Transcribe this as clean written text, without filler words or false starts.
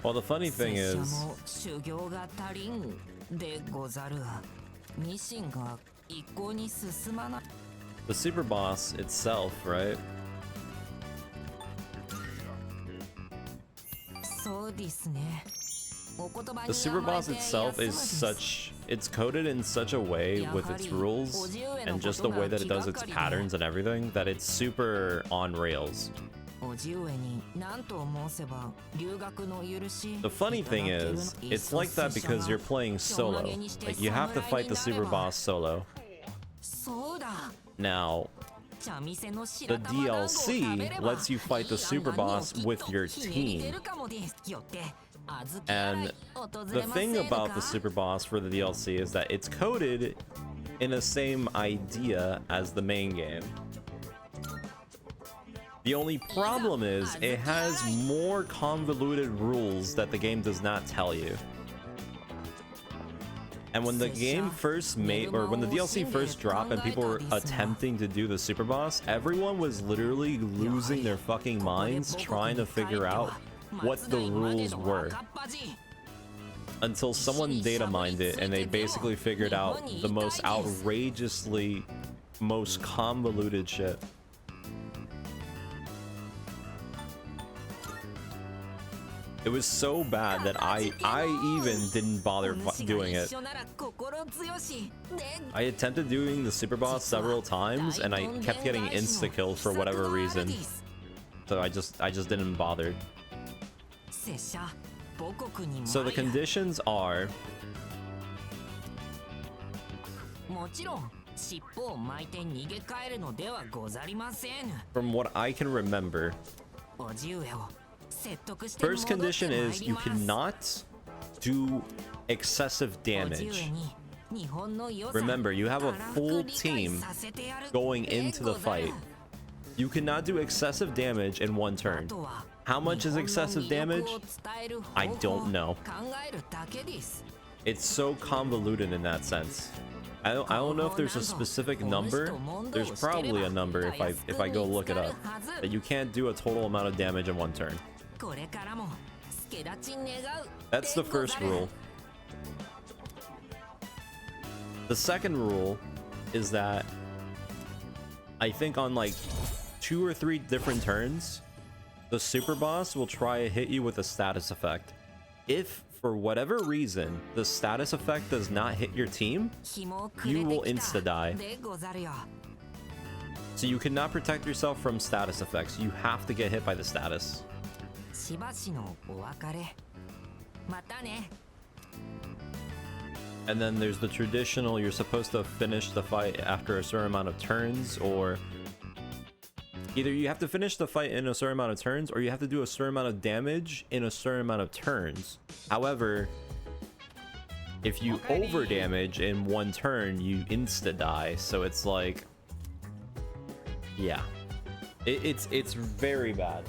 Well, the funny thing is, the super boss itself, right? The super boss itself is it's coded in such a way with its rules and just the way that it does its patterns and everything that it's super on rails. The funny thing is, it's like that because you're playing solo. Like, you have to fight the super boss solo. Now, the DLC lets you fight the super boss with your team. And the thing about the super boss for the DLC is that it's coded in the same idea as the main game. The only problem is it has more convoluted rules that the game does not tell you. And when the game first when the DLC first dropped and people were attempting to do the super boss, everyone was literally losing their fucking minds trying to figure out what the rules were. Until someone data mined it and they basically figured out the most outrageously, most convoluted shit. It was so bad that I even didn't bother doing it. I attempted doing the super boss several times and I kept getting insta kills for whatever reason. So I just didn't bother. So the conditions are from what I can remember, first condition is you cannot do excessive damage. Remember, you have a full team going into the fight. You cannot do excessive damage in one turn. How much is excessive damage? I don't know. It's so convoluted in that sense. I don't know if there's a specific number. There's probably a number if I go look it up, that you can't do a total amount of damage in one turn. That's the first rule. The second rule is that I think on like 2 or 3 different turns, the super boss will try to hit you with a status effect. If for whatever reason the status effect does not hit your team, you will insta die. So you cannot protect yourself from status effects. You have to get hit by the status. And then there's the traditional, you're supposed to finish the fight after a certain amount of turns, or either you have to finish the fight in a certain amount of turns or you have to do a certain amount of damage in a certain amount of turns. However, if you over damage in one turn, you insta die. So it's like, yeah, it's very bad.